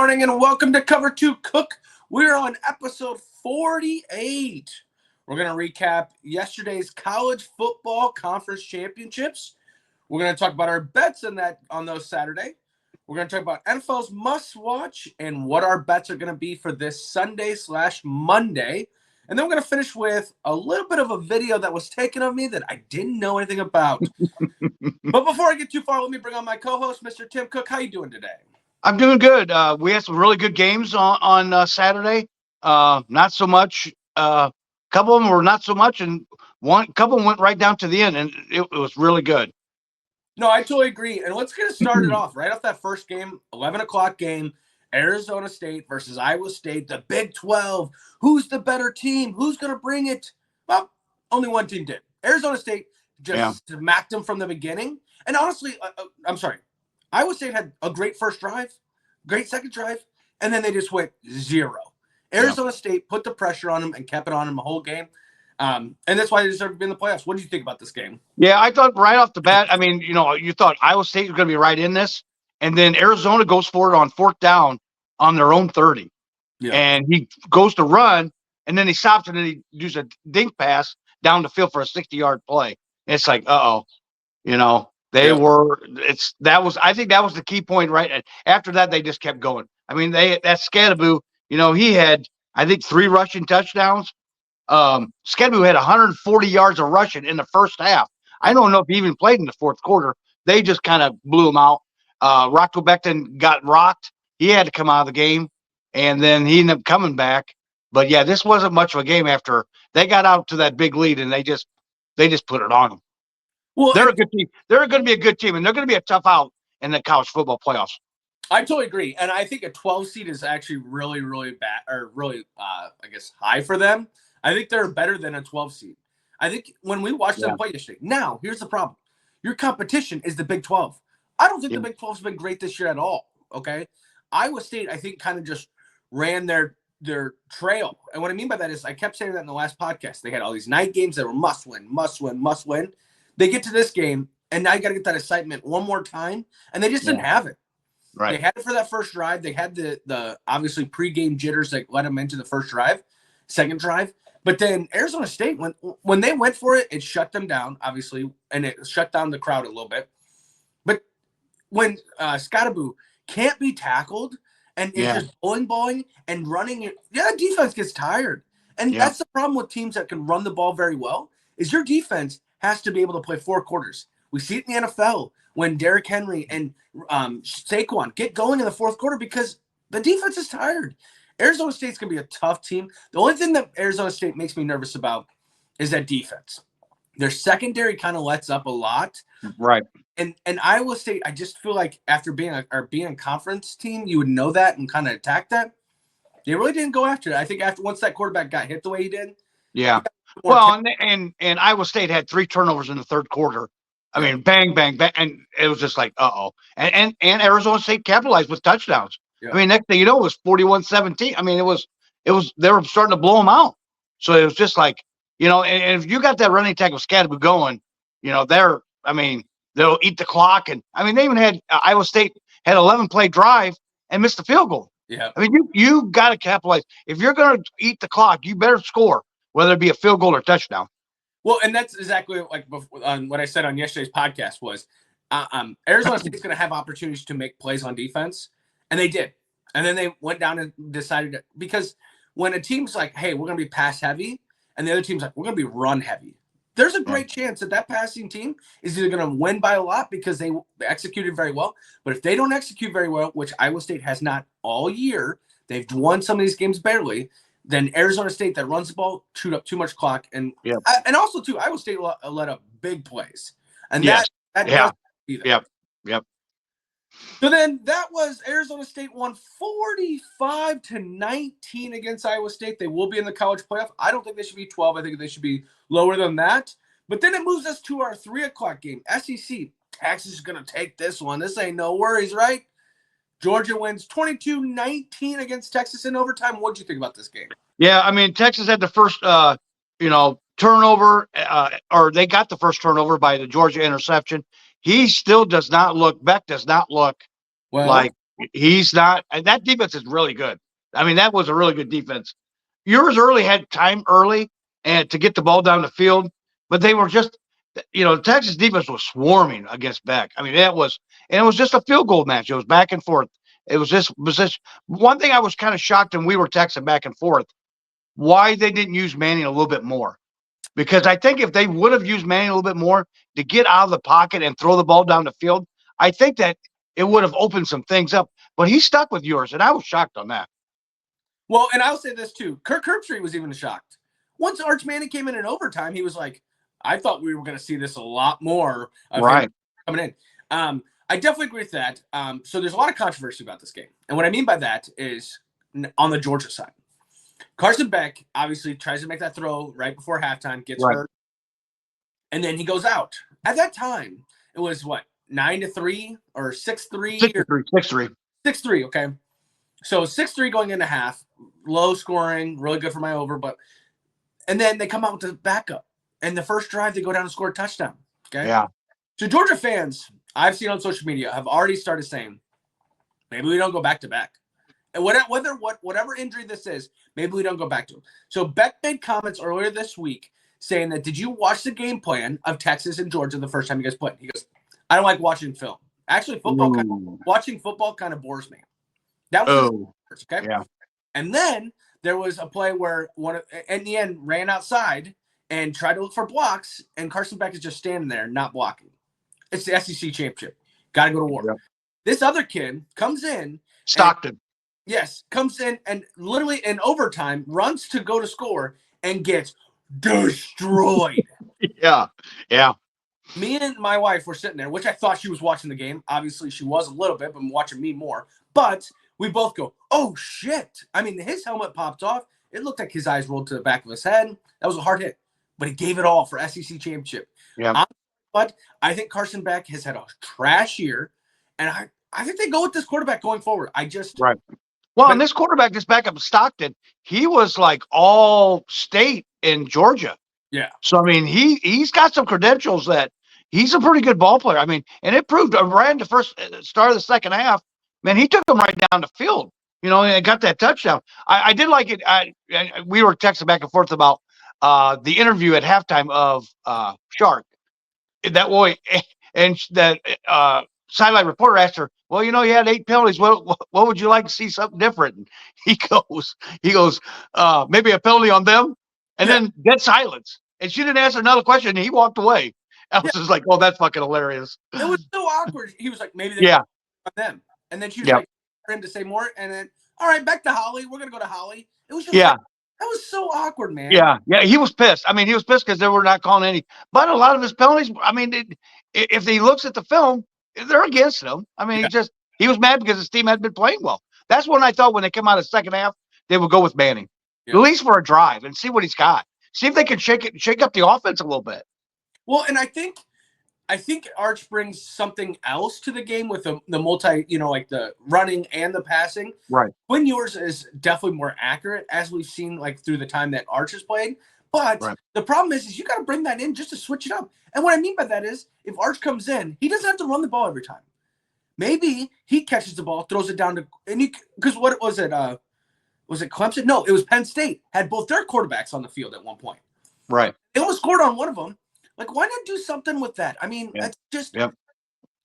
morning and welcome to Cover 2 Cook. We're on episode 48. We're going to recap yesterday's college football conference championships. We're going to talk about our bets on those Saturday. We're going to talk about NFL's must-watch and what our bets are going to be for this Sunday/Monday. And then we're going to finish with a little bit of a video that was taken of me that I didn't know anything about. But before I get too far, let me bring on my co-host, Mr. Tim Cook. How you doing today? I'm doing good. We had some really good games on Saturday. Not so much. A couple of them were not so much, and couple of them went right down to the end, and it was really good. No, I totally agree. And let's get it started off right off that first game, 11 o'clock game, Arizona State versus Iowa State, the Big 12. Who's the better team? Who's going to bring it? Well, only one team did. Arizona State just smacked them from the beginning. And honestly, I'm sorry. Iowa State had a great first drive, great second drive, and then they just went zero. Arizona State put the pressure on them and kept it on them the whole game. And that's why they deserve to be in the playoffs. What do you think about this game? Yeah, I thought right off the bat, I mean, you thought Iowa State was going to be right in this, and then Arizona goes for it on fourth down on their own 30. Yeah. And he goes to run, and then he stops, and then he does a dink pass down the field for a 60-yard play. And it's like, I think that was the key point, right? And after that, they just kept going. I mean, that Scadaboo, he had, I think, 3 rushing touchdowns. Scadaboo had 140 yards of rushing in the first half. I don't know if he even played in the fourth quarter. They just kind of blew him out. Rocco Beckton got rocked. He had to come out of the game, and then he ended up coming back. But yeah, this wasn't much of a game after they got out to that big lead, and they just put it on them. Well, they're a good team. They're going to be a good team, and they're going to be a tough out in the college football playoffs. I totally agree, and I think a 12 seed is actually really, really bad, or really, high for them. I think they're better than a 12 seed. I think when we watched them play yesterday. Now, here's the problem: your competition is the Big 12. I don't think the Big 12 has been great this year at all. Okay, Iowa State, I think, kind of just ran their trail, and what I mean by that is, I kept saying that in the last podcast. They had all these night games that were must win, must win, must win. They get to this game, and now you got to get that excitement one more time, and they just didn't have it. Right. They had it for that first drive. They had the obviously pregame jitters that led them into the first drive, second drive. But then Arizona State, when they went for it, it shut them down, obviously, and it shut down the crowd a little bit. But when Scadaboo can't be tackled and is just balling and running, defense gets tired. And that's the problem with teams that can run the ball very well, is your defense has to be able to play 4 quarters. We see it in the NFL when Derrick Henry and Saquon get going in the fourth quarter because the defense is tired. Arizona State's going to be a tough team. The only thing that Arizona State makes me nervous about is that defense. Their secondary kind of lets up a lot. Right. And Iowa State, I just feel like after being a conference team, you would know that and kind of attack that. They really didn't go after it. I think once that quarterback got hit the way he did. Yeah. Well, and Iowa State had 3 turnovers in the third quarter. I mean, bang, bang, bang, and it was just like, and Arizona State capitalized with touchdowns. Yeah. I mean, next thing you know, it was 41-17. I mean, it was they were starting to blow them out. So it was just like, and if you got that running attack with Scadaboo going, they'll eat the clock. And I mean, they even had Iowa State had 11-play drive and missed the field goal. Yeah. I mean, you got to capitalize. If you're going to eat the clock, you better score, whether it be a field goal or touchdown. Well, and that's exactly like what I said on yesterday's podcast was Arizona State's going to have opportunities to make plays on defense, and they did. And then they went down and decided because when a team's like, hey, we're going to be pass heavy, and the other team's like, we're going to be run heavy, there's a great chance that passing team is either going to win by a lot because they executed very well. But if they don't execute very well, which Iowa State has not all year, they've won some of these games barely, then Arizona State that runs the ball, chewed up too much clock. And and also, too, Iowa State let up big plays. And Yep. So then that was Arizona State won 45-19 against Iowa State. They will be in the college playoff. I don't think they should be 12. I think they should be lower than that. But then it moves us to our 3 o'clock game. SEC. Texas is going to take this one. This ain't no worries, right? Georgia wins 22-19 against Texas in overtime. What did you think about this game? Yeah, I mean, Texas had the first, turnover, or they got the first turnover by the Georgia interception. He still does not look, Beck does not look like he's not. And that defense is really good. I mean, that was a really good defense. Yours early had time early and to get the ball down the field, but they were just, Texas defense was swarming against Beck. I mean, it was just a field goal match. It was back and forth. It was just one thing I was kind of shocked, and we were texting back and forth why they didn't use Manning a little bit more. Because I think if they would have used Manning a little bit more to get out of the pocket and throw the ball down the field, I think that it would have opened some things up. But he stuck with yours, and I was shocked on that. Well, and I'll say this too. Kirk Herbstreit was even shocked. Once Arch Manning came in overtime, he was like, I thought we were going to see this a lot more right coming in. I definitely agree with that. So there's a lot of controversy about this game. And what I mean by that is on the Georgia side. Carson Beck obviously tries to make that throw right before halftime, gets hurt, and then he goes out. At that time, it was what, 9-3 or 6-3? 6-3. 6-3, okay. So 6-3 going into half, low scoring, really good for my over, and then they come out with the backup. And the first drive, they go down and score a touchdown. Okay. Yeah. So Georgia fans, I've seen on social media, have already started saying, maybe we don't go back to back. And whatever injury this is, maybe we don't go back to him. So Beck made comments earlier this week saying that, did you watch the game plan of Texas and Georgia the first time you guys played? He goes, I don't like watching film. Actually, watching football kind of bores me. That was his okay. Yeah. And then there was a play where in the end, ran outside and tried to look for blocks, and Carson Beck is just standing there, not blocking. It's the SEC championship. Got to go to war. Yep. This other kid comes in. Stockton. Yes, comes in and literally in overtime runs to go to score and gets destroyed. Yeah. Me and my wife were sitting there, which I thought she was watching the game. Obviously, she was a little bit, but watching me more. But we both go, oh, shit. I mean, his helmet popped off. It looked like his eyes rolled to the back of his head. That was a hard hit. But he gave it all for SEC championship. Yeah. But I think Carson Beck has had a trash year. And I think they go with this quarterback going forward. Right. Well, and this quarterback, this backup Stockton, he was like all state in Georgia. Yeah. So, I mean, he's got some credentials that he's a pretty good ball player. I mean, and it proved ran the first start of the second half. Man, he took him right down the field, and got that touchdown. I did like it. We were texting back and forth about the interview at halftime of Shark. That way, and that sideline reporter asked her, well, you had 8 penalties. What would you like to see something different? And he goes, maybe a penalty on them, and then dead silence. And she didn't answer another question. And he walked away. I was just like, oh, that's fucking hilarious. It was so awkward. He was like, maybe they on them. And then she was like, for him to say more. And then, all right, back to Holly. We're going to go to Holly. It was just that was so awkward, man. Yeah. He was pissed. I mean, he was pissed because they were not calling any. But a lot of his penalties, I mean, if he looks at the film, they're against him. I mean, he was mad because his team had been playing well. That's when I thought when they come out of the second half, they would go with Manning, at least for a drive, and see what he's got. See if they can shake up the offense a little bit. Well, and I think Arch brings something else to the game with the multi, like the running and the passing. Right. Quinn Ewers is definitely more accurate, as we've seen like through the time that Arch has played. But the problem is you got to bring that in just to switch it up. And what I mean by that is if Arch comes in, he doesn't have to run the ball every time. Maybe he catches the ball, throws it down to because what was it? Was it Clemson? No, it was Penn State. Had both their quarterbacks on the field at one point. Right. They almost scored on one of them. Like, why not do something with that? I mean, it's just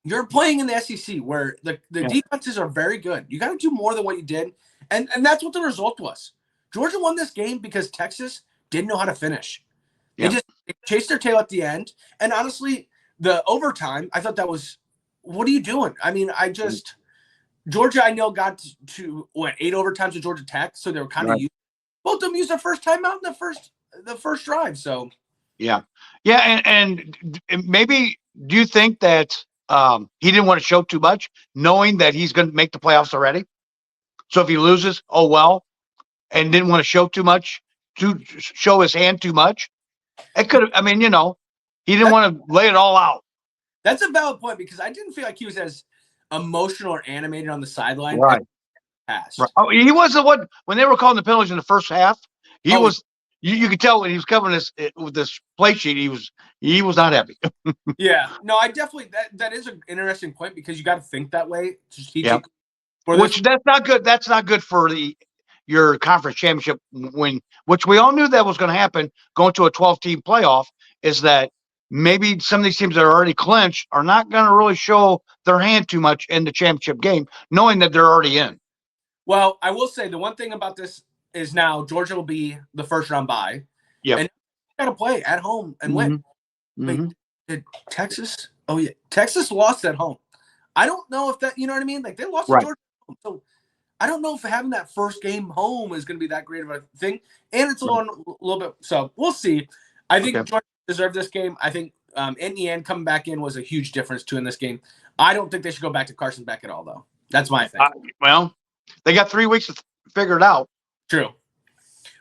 you're playing in the SEC where the defenses are very good. You got to do more than what you did, and that's what the result was. Georgia won this game because Texas didn't know how to finish. They just chased their tail at the end, and honestly, the overtime, I thought that was, what are you doing? I mean, Georgia, I know, got to 8 overtimes with Georgia Tech, so they were kind of used. Both of them used their first time out in the first drive, so. Yeah, and maybe do you think that he didn't want to show too much, knowing that he's going to make the playoffs already? So if he loses, oh well, and didn't want to show too much, to show his hand too much. It could have. I mean, he didn't want to lay it all out. That's a valid point because I didn't feel like he was as emotional or animated on the sideline. Right. Oh, he was the one when they were calling the penalties in the first half. He was. You could tell when he was covering this with this play sheet, he was not happy. Yeah, no, I definitely that is an interesting point because you got to think that way strategically. Which that's not good. That's not good for your conference championship which we all knew that was going to happen going to a 12-team playoff, is that maybe some of these teams that are already clinched are not going to really show their hand too much in the championship game, knowing that they're already in. Well, I will say the one thing about this is now Georgia will be the first round bye. Yeah. And got to play at home and win. Mm-hmm. Wait, did Texas? Oh, yeah. Texas lost at home. I don't know if that, you know what I mean? Like, they lost to Georgia at home. So I don't know if having that first game home is going to be that great of a thing. And it's a little bit. So we'll see. I think Georgia deserved this game. I think in the end, coming back in was a huge difference, too, in this game. I don't think they should go back to Carson Beck at all, though. That's my thing. Well, they got 3 weeks to figure it out. True.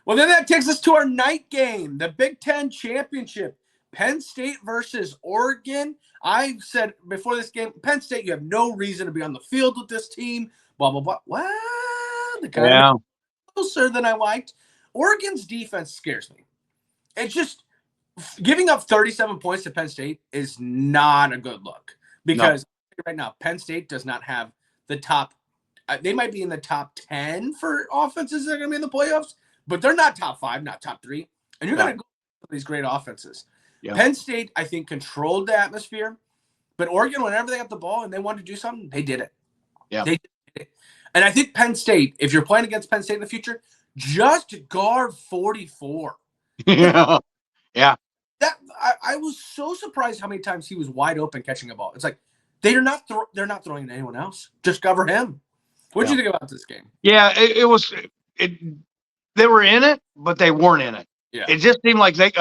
Well, then that takes us to our night game, the Big Ten Championship. Penn State versus Oregon. I said before this game, Penn State, you have no reason to be on the field with this team. Blah, blah, blah. Well, they're kind of closer than I liked. Oregon's defense scares me. It's just giving up 37 points to Penn State is not a good look. Because right now, Penn State does not have the top. They might be in the top 10 for offenses that are going to be in the playoffs, but they're not top 5, not top 3. And you're going to go with these great offenses. Yeah. Penn State, I think, controlled the atmosphere, but Oregon, whenever they got the ball and they wanted to do something, they did it. Yeah. They did it. And I think Penn State, if you're playing against Penn State in the future, just guard 44. Yeah. Yeah. That I was so surprised how many times he was wide open catching a ball. It's like they're not throwing to anyone else. Just cover him. What did you think about this game? Yeah, it was. They were in it, but they weren't in it. Yeah. It just seemed like they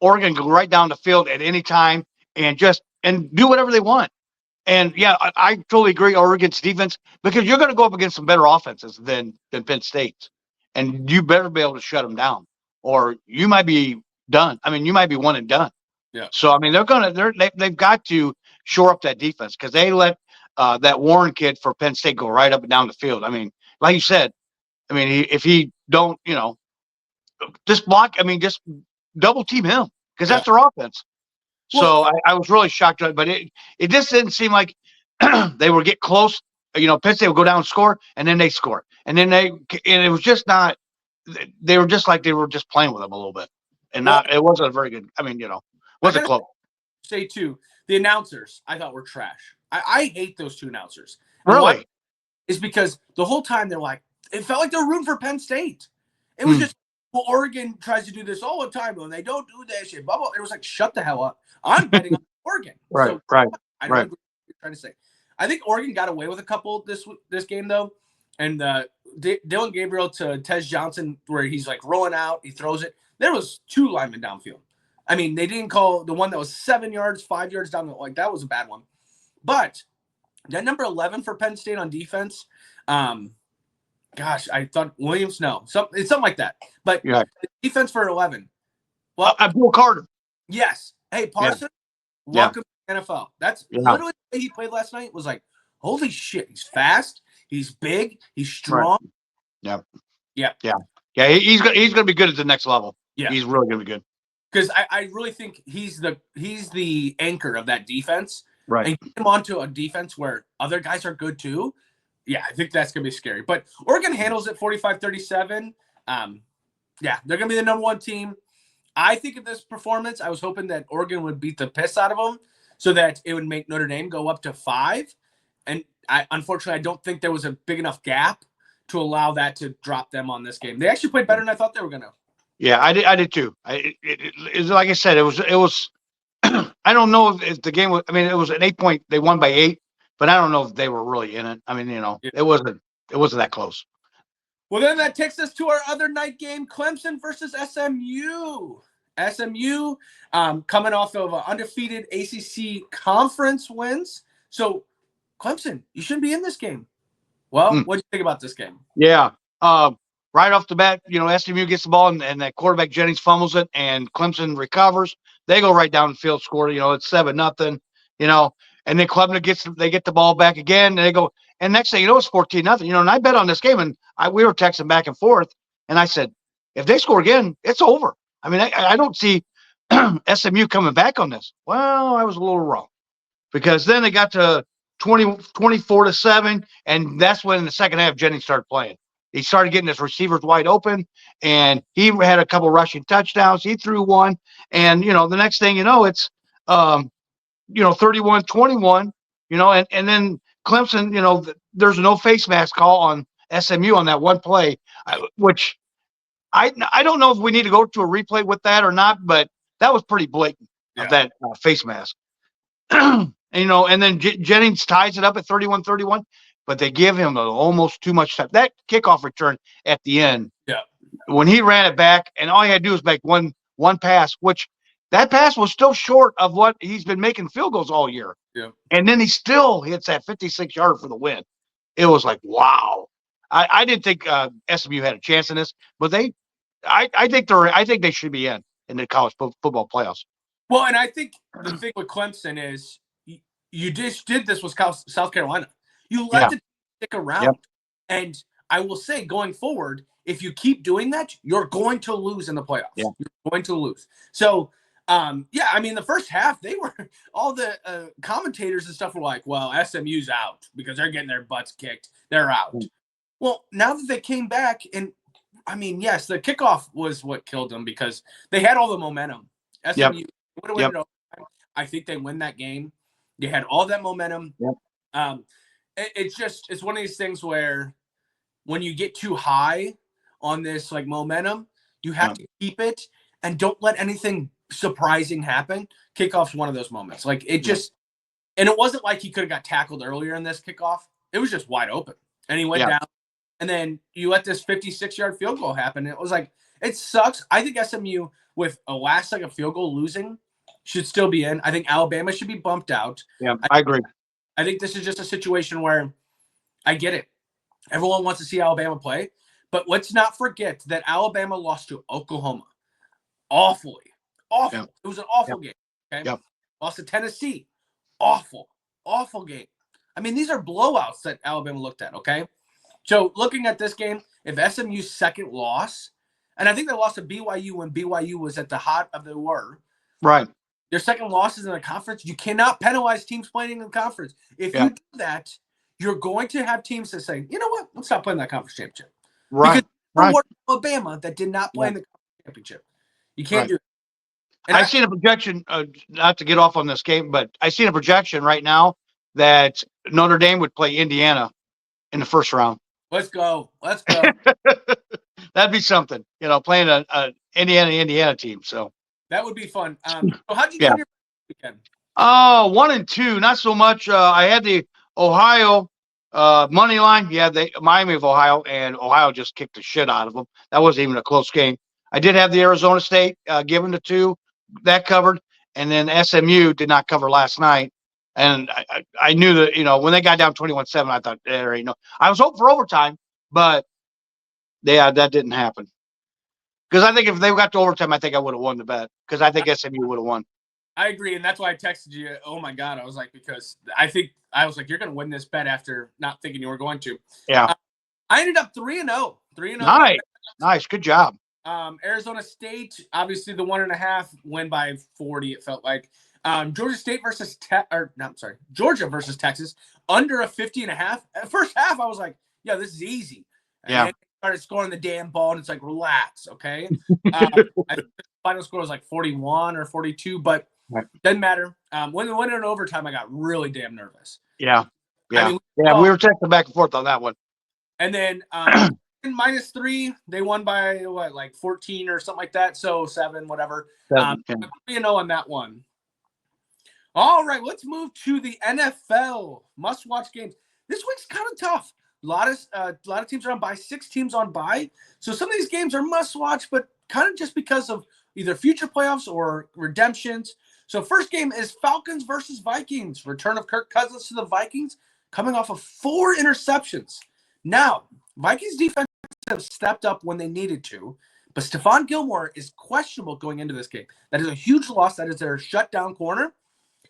Oregon go right down the field at any time and do whatever they want. And yeah, I totally agree. Oregon's defense, because you're going to go up against some better offenses than Penn State's, and you better be able to shut them down, or you might be done. I mean, you might be one and done. Yeah. So I mean, they've got to shore up that defense, because they let that Warren kid for Penn State go right up and down the field. I mean, like you said, I mean, if he don't, just block. I mean, just double team him, because that's their offense. So I was really shocked, but it just didn't seem like they would get close. Penn State would go down and score, and then they score, and it was just not. They were just like they were just playing with them a little bit, and it wasn't a very good. I mean, wasn't close. Say too, the announcers I thought were trash. I hate those two announcers. Really? Is because the whole time they're like, it felt like they're rooting for Penn State. It was just, well, Oregon tries to do this all the time, and they don't do that shit. Blah, blah. It was like, shut the hell up. I'm betting on Oregon. Right, so, right. I don't agree with what you're trying to say. I think Oregon got away with a couple this game, though. And Dylan Gabriel to Tez Johnson, where he's like rolling out, he throws it. There was 2 linemen downfield. I mean, they didn't call the one that was 7 yards, 5 yards down. Like, that was a bad one. But that number 11 for Penn State on defense, gosh, I thought Williams, it's something like that. But defense for 11. Well, Abdul Carter. Yes. Hey, Parson, welcome to the NFL. That's literally the way he played last night. Was like, holy shit, he's fast, he's big, he's strong. Right. Yeah. He's gonna be good at the next level. Yeah, he's really gonna be good. Because I really think he's the anchor of that defense. Right. And get him onto a defense where other guys are good too. Yeah, I think that's going to be scary. But Oregon handles it 45-37. They're going to be the number 1 team. I think of this performance, I was hoping that Oregon would beat the piss out of them so that it would make Notre Dame go up to 5. And unfortunately, I don't think there was a big enough gap to allow that to drop them on this game. They actually played better than I thought they were going to. Yeah, I did too. Like I said, it was I don't know if the game was. I mean, it was an 8-point. They won by 8, but I don't know if they were really in it. I mean, it wasn't that close. Well, then that takes us to our other night game: Clemson versus SMU. SMU coming off of an undefeated ACC conference wins. So, Clemson, you shouldn't be in this game. Well, what do you think about this game? Yeah. Right off the bat, SMU gets the ball and that quarterback Jennings fumbles it, and Clemson recovers. They go right down the field, score. It's 7-0. And then Clemson they get the ball back again, and they go. And next thing you know, it's 14-0. And I bet on this game, and we were texting back and forth, and I said, if they score again, it's over. I mean, I don't see SMU coming back on this. Well, I was a little wrong, because then they got to 24-7. And that's when in the second half, Jennings started playing. He started getting his receivers wide open, and he had a couple rushing touchdowns. He threw one, and the next thing you know, it's 31-21. And then Clemson, there's no face mask call on SMU on that one play, which I don't know if we need to go to a replay with that or not, but that was pretty blatant of that face mask. And then Jennings ties it up at 31-31. But they give him almost too much time. That kickoff return at the end, when he ran it back, and all he had to do was make one pass, which that pass was still short of what he's been making field goals all year. Yeah. And then he still hits that 56-yarder for the win. It was like, wow. I didn't think SMU had a chance in this, but I think they should be in the college football playoffs. Well, and I think the thing with Clemson is you just did this with South Carolina. You let it stick around. Yep. And I will say, going forward, if you keep doing that, you're going to lose in the playoffs. Yeah. You're going to lose. So, the first half, they were all the commentators and stuff were like, well, SMU's out because they're getting their butts kicked. They're out. Mm-hmm. Well, now that they came back, and yes, the kickoff was what killed them because they had all the momentum. SMU would have won it overtime. I think they win that game. They had all that momentum. Yep. It's one of these things where when you get too high on this like momentum, you have to keep it and don't let anything surprising happen. Kickoff's one of those moments. Like it just, and it wasn't like he could have got tackled earlier in this kickoff. It was just wide open and he went down, and then you let this 56-yard field goal happen. It was like, it sucks. I think SMU with a last second field goal losing should still be in. I think Alabama should be bumped out. Yeah, I agree. I think this is just a situation where I get it. Everyone wants to see Alabama play, but let's not forget that Alabama lost to Oklahoma. Awful. Yep. It was an awful game. Okay. Yep. Lost to Tennessee. Awful game. These are blowouts that Alabama looked at. Okay. So looking at this game, if SMU's second loss, and I think they lost to BYU when BYU was at the hot of the war. Right. Their second losses in the conference, you cannot penalize teams playing in the conference. If you do that, you're going to have teams that say, you know what, let's stop playing that conference championship. Right. Because Alabama that did not play in the conference championship. You can't do it. And I've seen a projection, not to get off on this game, but I seen a projection right now that Notre Dame would play Indiana in the first round. Let's go. That'd be something, playing a Indiana team. So that would be fun. So how'd you get your weekend? 1-2, not so much. I had the Ohio money line. Yeah, Miami of Ohio, and Ohio just kicked the shit out of them. That wasn't even a close game. I did have the Arizona State given the 2 that covered, and then SMU did not cover last night. And I knew that when they got down 21-7, I thought there ain't no. I was hoping for overtime, but that didn't happen. Because I think if they got to overtime, I think I would have won the bet. Because I think SMU would have won. I agree, and that's why I texted you. Oh my God, I was like, because I was like, you're going to win this bet after not thinking you were going to. Yeah. I ended up 3-0. 3-0. Nice, good job. Arizona State, obviously the 1.5 win by 40. It felt like Georgia versus Texas under a 50.5. First half, I was like, yeah, this is easy. And started scoring the damn ball, and it's like, relax, okay? I think the final score was like 41 or 42, but doesn't matter. When we went in overtime, I got really damn nervous. Yeah. We were texting back and forth on that one. And then -3, they won by what, like 14 or something like that. So 7, whatever. 3-0 on that one. All right, let's move to the NFL must-watch games. This week's kind of tough. A lot of teams are on bye. 6 teams on bye. So some of these games are must-watch, but kind of just because of either future playoffs or redemptions. So first game is Falcons versus Vikings. Return of Kirk Cousins to the Vikings, coming off of 4 interceptions. Now, Vikings defense have stepped up when they needed to, but Stephon Gilmore is questionable going into this game. That is a huge loss. That is their shutdown corner.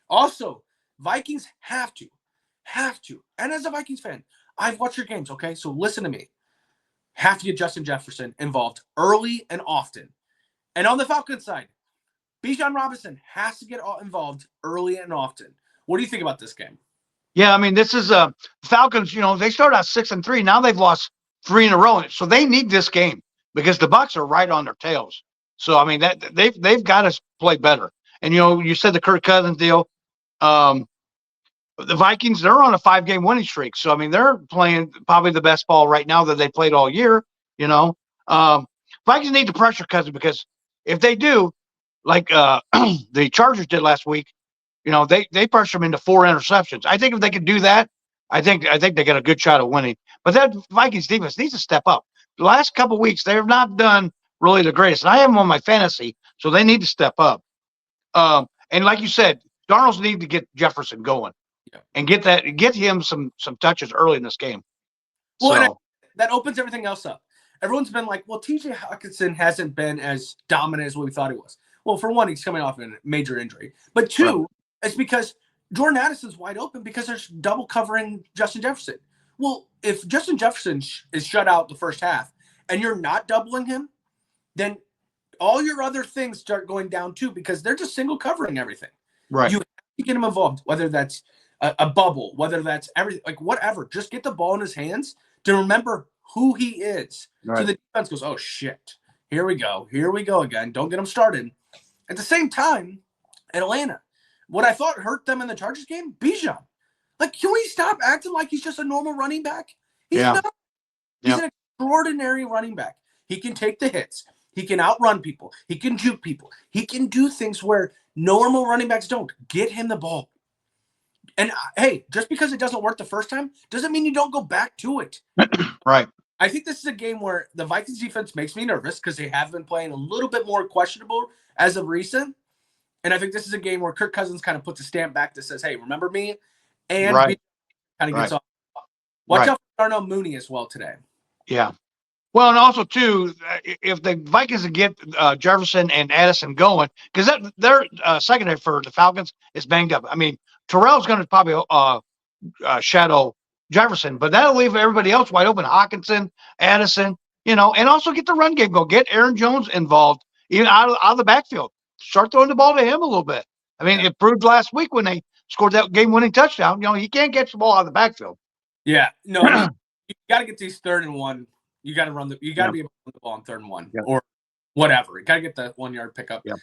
Also, Vikings have to. And as a Vikings fan, I've watched your games, okay? So listen to me. Have to get Justin Jefferson involved early and often. And on the Falcons side, Bijan Robinson has to get involved early and often. What do you think about this game? Yeah, I mean, this is Falcons. You know, they started out 6-3. Now they've lost 3 in a row, so they need this game because the Bucs are right on their tails. So I mean, that they've got to play better. And you know, you said the Kirk Cousins deal. Um, the Vikings, they're on a 5-game winning streak. So I mean, they're playing probably the best ball right now that they played all year. You know, Vikings need to pressure Cousins because if they do, like the Chargers did last week, you know, they pressure him into 4 interceptions. I think if they could do that, I think they get a good shot of winning. But that Vikings defense needs to step up. The last couple of weeks, they have not done really the greatest. And I have them on my fantasy, so they need to step up. And like you said, Darnold's need to get Jefferson going and get him some touches early in this game. Well, so that opens everything else up. Everyone's been like, well, TJ Hockenson hasn't been as dominant as what we thought he was. Well, for one, he's coming off a major injury. But two, it's because Jordan Addison's wide open because there's double covering Justin Jefferson. Well, if Justin Jefferson is shut out the first half and you're not doubling him, then all your other things start going down too because they're just single covering everything. Right. You have to get him involved, whether that's a bubble, whether that's everything, like whatever. Just get the ball in his hands to remember who he is. Right. So the defense goes, oh, shit. Here we go. Here we go again. Don't get him started. At the same time, Atlanta, what I thought hurt them in the Chargers game, Bijan. Like, can we stop acting like he's just a normal running back? He's not. He's an extraordinary running back. He can take the hits. He can outrun people. He can juke people. He can do things where normal running backs don't. Get him the ball. And, hey, just because it doesn't work the first time doesn't mean you don't go back to it. Right. I think this is a game where the Vikings defense makes me nervous because they have been playing a little bit more questionable as of recent. And I think this is a game where Kirk Cousins kind of puts a stamp back that says, hey, remember me? And kind of gets off. Watch out for Darnell Mooney as well today. Yeah. Well, and also, too, if the Vikings get Jefferson and Addison going, because their secondary for the Falcons is banged up. I mean, Terrell's going to probably shadow Jefferson, but that'll leave everybody else wide open. Hockenson, Addison, you know, and also get the run game go. Get Aaron Jones involved, even out of the backfield. Start throwing the ball to him a little bit. I mean, it proved last week when they scored that game-winning touchdown. You know, he can't catch the ball out of the backfield. Yeah, no, you got to get these 3rd and 1. You got to run you got to be able to run the ball on 3rd and 1 or whatever. You got to get that 1-yard pickup. Yeah.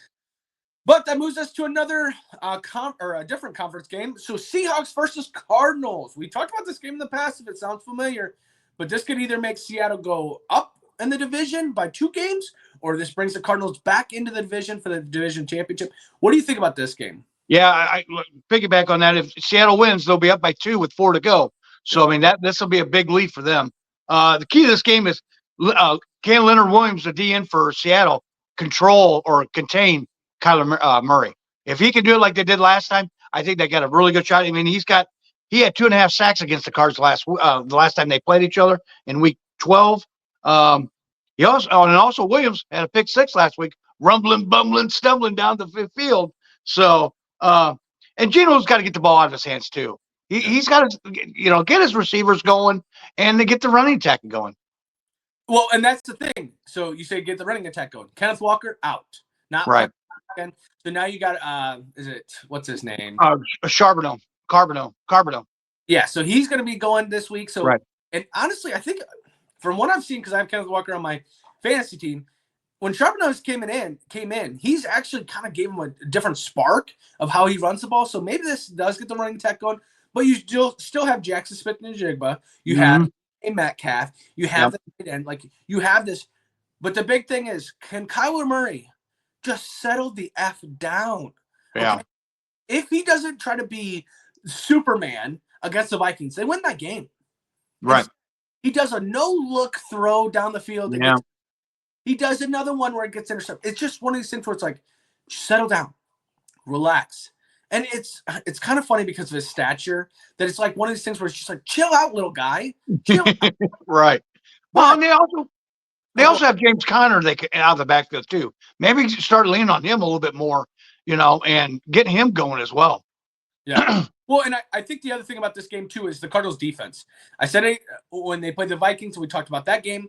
But that moves us to another a different conference game. So Seahawks versus Cardinals. We talked about this game in the past if it sounds familiar, but this could either make Seattle go up in the division by 2 games, or this brings the Cardinals back into the division for the division championship. What do you think about this game? Yeah, I piggyback on that. If Seattle wins, they'll be up by 2 with 4 to go. So, I mean, this will be a big lead for them. The key to this game is can Leonard Williams, the DN for Seattle, control or contain Kyler Murray. If he can do it like they did last time, I think they got a really good shot. I mean, he had 2.5 sacks against the Cards the last time they played each other in week 12. He also Williams had a pick 6 last week, rumbling, bumbling, stumbling down the field. So, and Geno's got to get the ball out of his hands too. He's got to, get his receivers going and to get the running attack going. Well, and that's the thing. So you say get the running attack going. Kenneth Walker out, not right. So now you got what's his name? Charbonneau. Carbonneau. Yeah, so he's going to be going this week. So, and honestly, I think from what I've seen, because I have Kenneth Walker on my fantasy team, when Charbonneau came in, he's actually kind of gave him a different spark of how he runs the ball. So maybe this does get the running attack going. But you still have Jackson Smith-Njigba. You have a Metcalf. You have the tight end. Like, you have this. But the big thing is, can Kyler Murray just settle the F down? Yeah. Okay? If he doesn't try to be Superman against the Vikings, they win that game. Right. He does a no-look throw down the field. He does another one where it gets intercepted. It's just one of these things where it's like, settle down, relax. And it's kind of funny because of his stature that it's like one of these things where it's just like, chill out, little guy. Chill out. Right. Well, and they also have James Conner out of the backfield too. Maybe start leaning on him a little bit more, and getting him going as well. Yeah. Well, and I think the other thing about this game too is the Cardinals defense. I said it when they played the Vikings, and we talked about that game,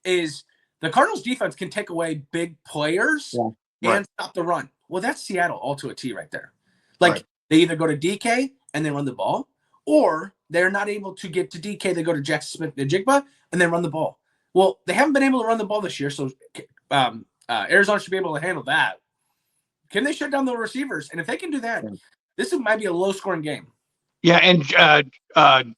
is the Cardinals defense can take away big players and stop the run. Well, that's Seattle all to a T right there. Like, they either go to DK and they run the ball, or they're not able to get to DK. They go to Jackson Smith-Njigba and then run the ball. Well, they haven't been able to run the ball this year, so Arizona should be able to handle that. Can they shut down the receivers? And if they can do that, this might be a low-scoring game. Yeah, and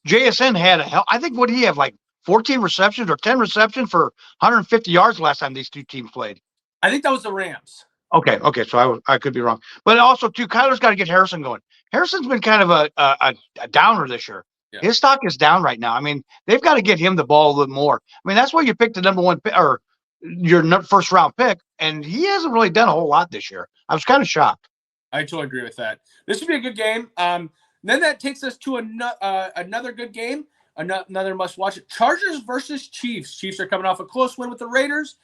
JSN had I think what did he have, like 14 receptions or 10 receptions for 150 yards last time these two teams played. I think that was the Rams. Okay, so I could be wrong. But also, too, Kyler's got to get Harrison going. Harrison's been kind of a downer this year. Yeah. His stock is down right now. I mean, they've got to get him the ball a little more. I mean, that's why you picked the number one pick, or your first-round pick, and he hasn't really done a whole lot this year. I was kind of shocked. I totally agree with that. This would be a good game. Then that takes us to another good game, another must-watch. Chargers versus Chiefs. Chiefs are coming off a close win with the Raiders,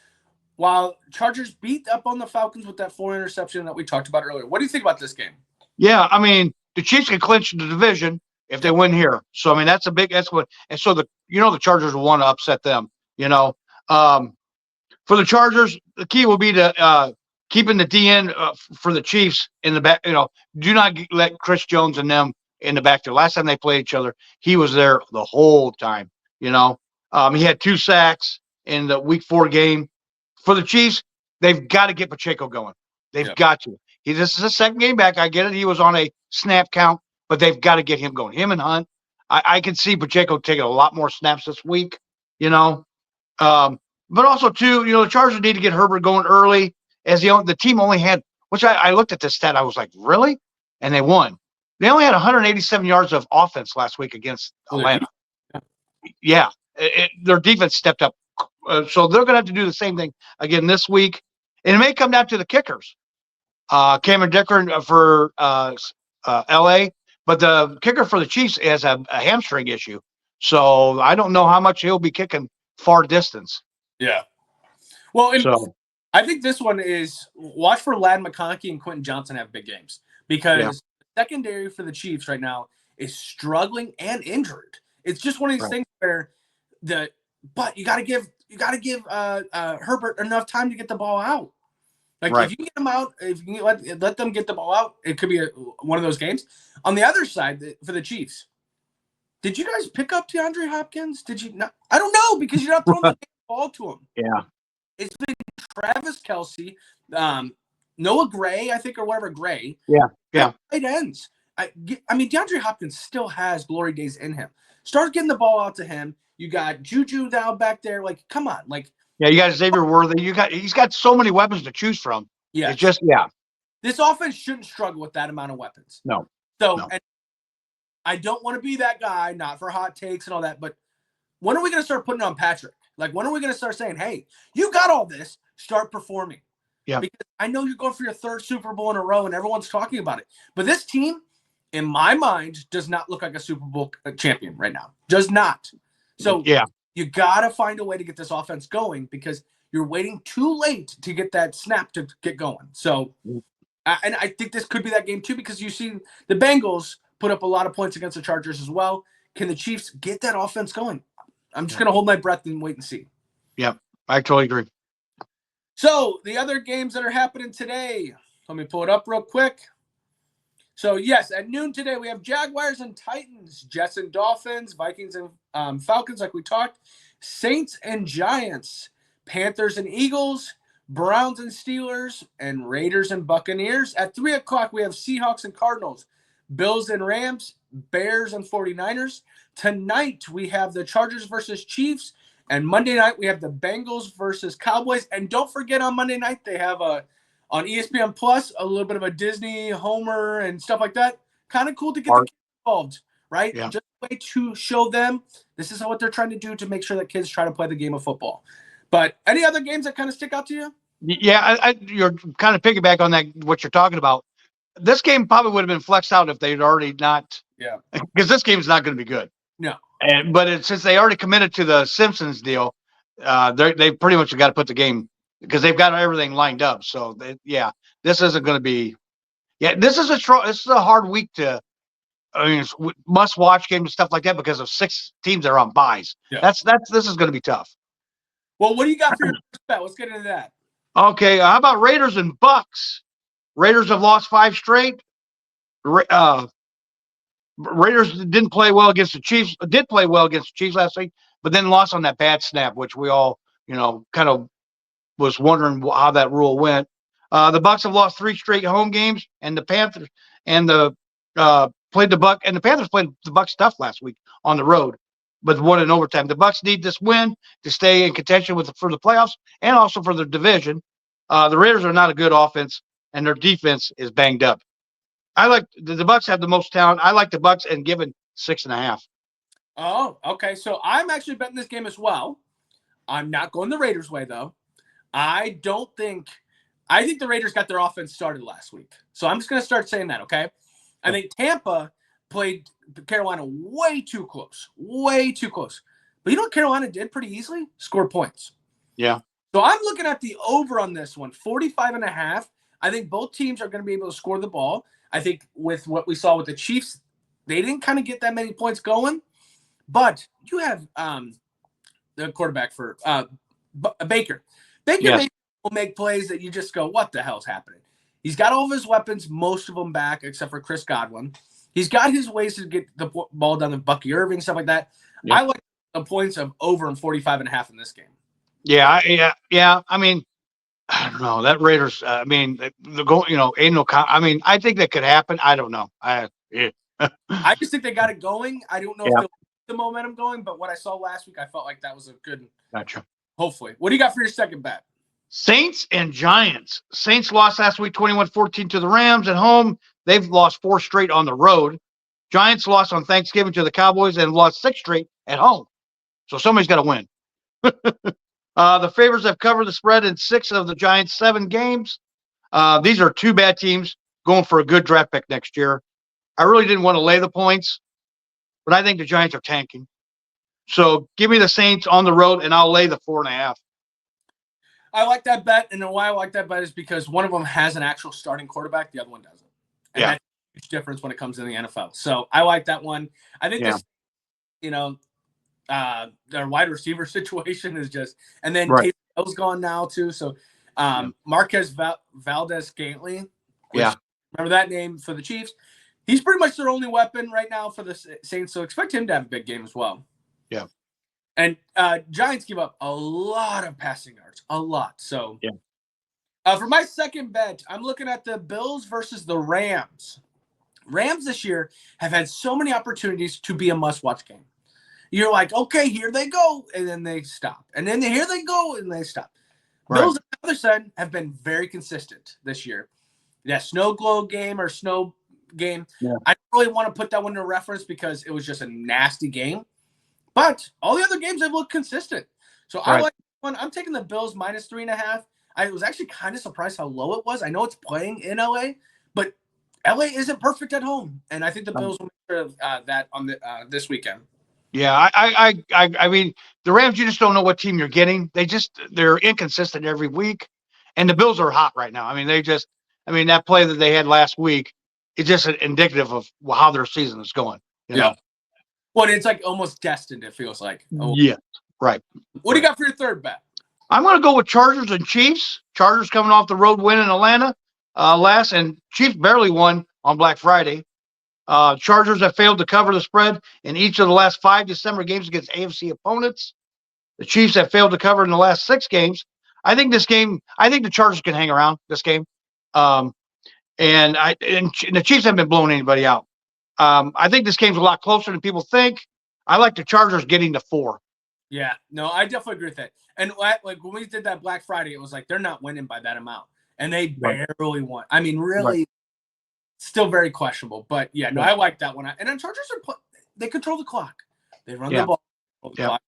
while Chargers beat up on the Falcons with that 4 interception that we talked about earlier. What do you think about this game? Yeah, I mean, the Chiefs can clinch the division if they win here. So, I mean, that's what, and so the Chargers will want to upset them, For the Chargers, the key will be to keeping the DN for the Chiefs in the back. Do not let Chris Jones and them in the back there. Last time they played each other, he was there the whole time. He had 2 sacks in the Week 4 game. For the Chiefs, they've got to get Pacheco going. They've got to. This is a second game back. I get it. He was on a snap count, but they've got to get him going. Him and Hunt. I can see Pacheco taking a lot more snaps this week. But also too, the Chargers need to get Herbert going early, as the team only had. Which I looked at this stat. I was like, really? And they won. They only had 187 yards of offense last week against Atlanta. Yeah, their defense stepped up. So they're going to have to do the same thing again this week. And it may come down to the kickers. Cameron Dicker for L.A., but the kicker for the Chiefs has a hamstring issue. So I don't know how much he'll be kicking far distance. Yeah. Well, I think this one is watch for Ladd McConkey and Quentin Johnson have big games, because the secondary for the Chiefs right now is struggling and injured. It's just one of these things where but you got to give Herbert enough time to get the ball out. If you can get them out, if you can let them get the ball out, it could be one of those games. On the other side, for the Chiefs, did you guys pick up DeAndre Hopkins? Did you not? I don't know, because you're not throwing the ball to him. Yeah. It's been Travis Kelce, Noah Gray, I think, or whatever, Gray. Yeah. Tight ends. I mean, DeAndre Hopkins still has glory days in him. Start getting the ball out to him. You got Juju now back there. Come on. You got Xavier Worthy. He's got so many weapons to choose from. Yeah. It's just, This offense shouldn't struggle with that amount of weapons. No. And I don't want to be that guy, not for hot takes and all that, but when are we going to start putting on Patrick? When are we going to start saying, hey, you got all this, start performing? Yeah. Because I know you're going for your 3rd Super Bowl in a row and everyone's talking about it. But this team, in my mind, does not look like a Super Bowl champion right now. Does not. So you got to find a way to get this offense going, because you're waiting too late to get that snap to get going. So, and I think this could be that game too, because you see the Bengals put up a lot of points against the Chargers as well. Can the Chiefs get that offense going? I'm just going to hold my breath and wait and see. Yeah, I totally agree. So the other games that are happening today, let me pull it up real quick. So, yes, at noon today, we have Jaguars and Titans, Jets and Dolphins, Vikings and Falcons, like we talked, Saints and Giants, Panthers and Eagles, Browns and Steelers, and Raiders and Buccaneers. At 3 o'clock, we have Seahawks and Cardinals, Bills and Rams, Bears and 49ers. Tonight, we have the Chargers versus Chiefs, and Monday night, we have the Bengals versus Cowboys. And don't forget, on Monday night, they have on ESPN Plus, a little bit of a Disney Homer and stuff like that. Kind of cool to get the kids involved, right? Yeah. Just a way to show them this is what they're trying to do to make sure that kids try to play the game of football. But any other games that kind of stick out to you? Yeah, you're kind of piggyback on that, what you're talking about. This game probably would have been flexed out if they'd already not. Yeah. Because this game's not going to be good. No. But since they already committed to the Simpsons deal, they pretty much got to put the game, because they've got everything lined up. So this isn't going to be. Yeah, this is a hard week to. I mean, it's must-watch game and stuff like that, because of 6 teams that are on buys. Yeah. This is going to be tough. Well, what do you got for your first bet? Let's get into that. Okay, how about Raiders and Bucks? Raiders have lost 5 straight. Raiders didn't play well against the Chiefs. Did play well against the Chiefs last week, but then lost on that bad snap, which we all, kind of was wondering how that rule went. The Bucs have lost 3 straight home games, and the Panthers and the played the Buck and the Panthers played the Bucs tough last week on the road, but won in overtime. The Bucs need this win to stay in contention for the playoffs and also for the division. The Raiders are not a good offense, and their defense is banged up. I like the Bucs have the most talent. I like the Bucs and given 6.5. Oh, okay. So I'm actually betting this game as well. I'm not going the Raiders' way though. I think the Raiders got their offense started last week. So I'm just going to start saying that, okay? I think Tampa played Carolina way too close. Way too close. But you know what Carolina did pretty easily? Score points. Yeah. So I'm looking at the over on this one, 45.5. I think both teams are going to be able to score the ball. I think with what we saw with the Chiefs, they didn't kind of get that many points going. But you have the quarterback for Baker. Baker will make plays that you just go, what the hell's happening? He's got all of his weapons, most of them back, except for Chris Godwin. He's got his ways to get the ball down to Bucky Irving, stuff like that. Yep. I like the points of over and 45.5 in this game. Yeah. I mean, I don't know that Raiders. I mean, the goal. Ain't no. I mean, I think that could happen. I don't know. I just think they got it going. I don't know if they'll keep the momentum going, but what I saw last week, I felt like that was a good. Gotcha. Hopefully, what do you got for your second bet? Saints and Giants. Saints lost last week 21-14 to the Rams at home. They've lost 4 straight on the road. Giants lost on Thanksgiving to the Cowboys and lost 6 straight at home. So somebody's got to win. The favorites have covered the spread in 6 of the Giants' 7 games. These are 2 bad teams going for a good draft pick next year. I really didn't want to lay the points, but I think the Giants are tanking. So give me the Saints on the road, and I'll lay the 4.5. I like that bet, and why I like that bet is because one of them has an actual starting quarterback, the other one doesn't. And that's a huge difference when it comes to the NFL. So I like that one. I think this, their wide receiver situation is just, and then Taysom gone now too. So Marquez Valdez-Scantling, remember that name for the Chiefs? He's pretty much their only weapon right now for the Saints. So expect him to have a big game as well. Yeah. And Giants give up a lot of passing yards, a lot. So for my second bet, I'm looking at the Bills versus the Rams. Rams this year have had so many opportunities to be a must-watch game. You're like, okay, here they go, and then they stop. And then here they go, and they stop. Right. Bills, on the other side, have been very consistent this year. That snow globe game or snow game, I don't really want to put that one to reference because it was just a nasty game. But all the other games have looked consistent. So I like one. I'm taking the Bills minus 3.5. I was actually kind of surprised how low it was. I know it's playing in LA, but LA isn't perfect at home. And I think the Bills will make sure of that on this weekend. Yeah, I mean, the Rams, you just don't know what team you're getting. They're inconsistent every week. And the Bills are hot right now. I mean, that play that they had last week is just indicative of how their season is going. You know? Well, it's like almost destined, it feels like. Oh. Yeah, right. What do you got for your third bet? I'm going to go with Chargers and Chiefs. Chargers coming off the road win in Atlanta last, and Chiefs barely won on Black Friday. Chargers have failed to cover the spread in each of the last 5 December games against AFC opponents. The Chiefs have failed to cover in the last 6 games. I think the Chargers can hang around this game. And the Chiefs haven't been blowing anybody out. I think this game's a lot closer than people think. I like the Chargers getting to 4. Yeah, no, I definitely agree with that. And like when we did that Black Friday, it was like they're not winning by that amount, and they barely won. I mean, really, still very questionable. But yeah, no, I like that one. And then Chargers they control the clock. They run the ball. Clock.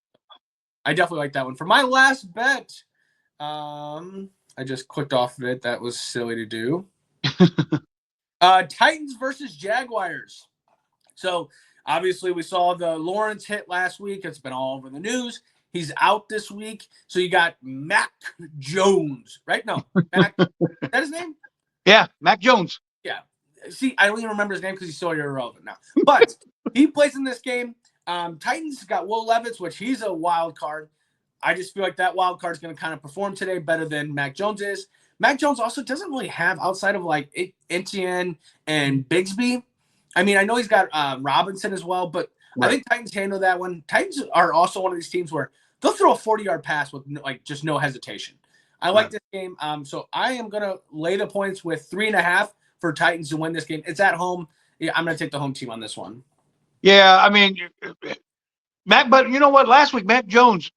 I definitely like that one. For my last bet, I just clicked off of it. That was silly to do. Titans versus Jaguars. So obviously we saw the Lawrence hit last week. It's been all over the news. He's out this week. So you got Mac Jones, right? No, Mac, is that his name? Yeah, Mac Jones. Yeah. See, I don't even remember his name because he's so irrelevant now. But he plays in this game. Titans got Will Levis, which he's a wild card. I just feel like that wild card is going to kind of perform today better than Mac Jones is. Mac Jones also doesn't really have, outside of like Etienne and Bigsby, I mean, I know he's got Robinson as well, but I think Titans handle that one. Titans are also one of these teams where they'll throw a 40-yard pass with just no hesitation. I like this game. So I am going to lay the points with 3.5 for Titans to win this game. It's at home. Yeah, I'm going to take the home team on this one. Yeah, I mean, but you know what? Last week, Mac Jones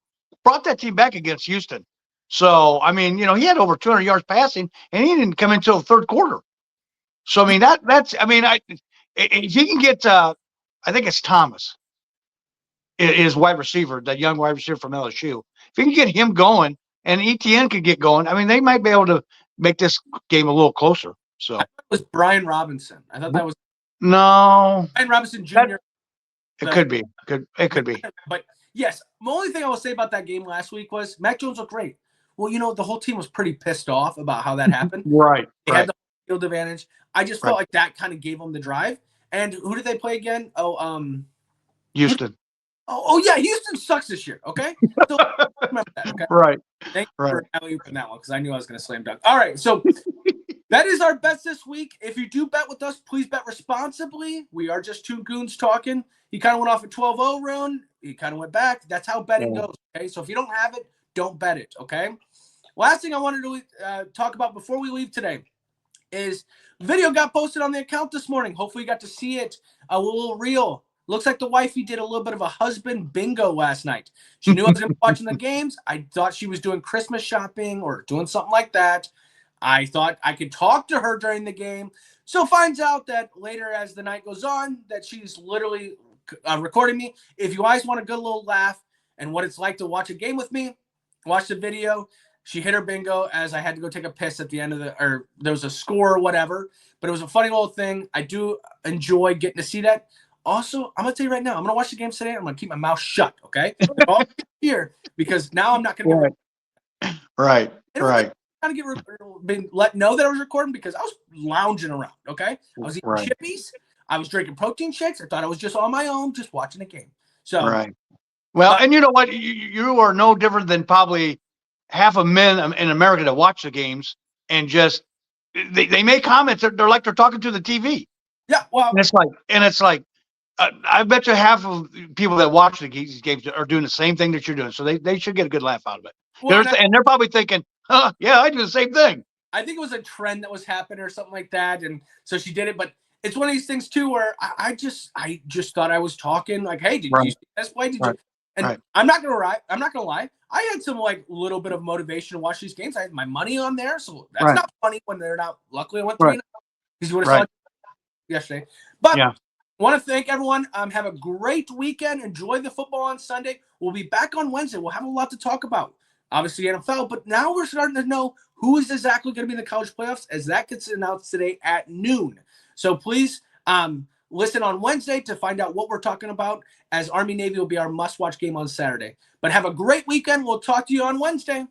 brought that team back against Houston. So, I mean, he had over 200 yards passing, and he didn't come in until the third quarter. So, I mean, if he can get, I think it's Thomas, his wide receiver, that young wide receiver from LSU. If he can get him going and ETN could get going, I mean, they might be able to make this game a little closer. So it was Brian Robinson. I thought that was Brian Robinson Jr. It could be. It could be. But yes, the only thing I will say about that game last week was Mac Jones looked great. Well, the whole team was pretty pissed off about how that happened. They had the field advantage. I just felt like that kind of gave them the drive. And who did they play again? Houston. Yeah, Houston sucks this year. Okay, so remember that. Okay, Thank you for alley-ooping that one because I knew I was going to slam dunk. All right, so that is our bets this week. If you do bet with us, please bet responsibly. We are just two goons talking. He kind of went off a 12-0 run. He kind of went back. That's how betting goes. Okay, so if you don't have it, don't bet it. Okay. Last thing I wanted to talk about before we leave today is video got posted on the account this morning. Hopefully you got to see it. A little reel. Looks like the wifey did a little bit of a husband bingo last night. She knew I was going to be watching the games. I thought she was doing Christmas shopping or doing something like that. I thought I could talk to her during the game. So finds out that later as the night goes on that she's literally recording me. If you guys want a good little laugh and what it's like to watch a game with me, watch the video. She hit her bingo as I had to go take a piss at the end of or there was a score or whatever. But it was a funny little thing. I do enjoy getting to see that. Also, I'm going to tell you right now, I'm going to watch the games today. I'm going to keep my mouth shut, okay? All here because now I'm not going to get Right. Kind of been let know that I was recording because I was lounging around, okay? I was eating chippies. I was drinking protein shakes. I thought I was just on my own, just watching the game. So Well, and you know what? You are no different than probably half of men in America that watch the games and just they make comments. They're like they're talking to the TV. Yeah, well, and it's like I bet you half of people that watch these games are doing the same thing that you're doing. So they should get a good laugh out of it. Well, and they're probably thinking, yeah, I do the same thing. I think it was a trend that was happening or something like that. And so she did it. But it's one of these things, too, where I just thought I was talking like, hey, did you see this play? Did you? And I'm not going to lie. I had some little bit of motivation to watch these games. I had my money on there. So that's not funny when they're not. Luckily, I went 3-0 because you would have saw it yesterday. But want to thank everyone. Have a great weekend. Enjoy the football on Sunday. We'll be back on Wednesday. We'll have a lot to talk about. Obviously, NFL. But now we're starting to know who is exactly going to be in the college playoffs as that gets announced today at noon. So please listen on Wednesday to find out what we're talking about as Army-Navy will be our must-watch game on Saturday. But have a great weekend. We'll talk to you on Wednesday.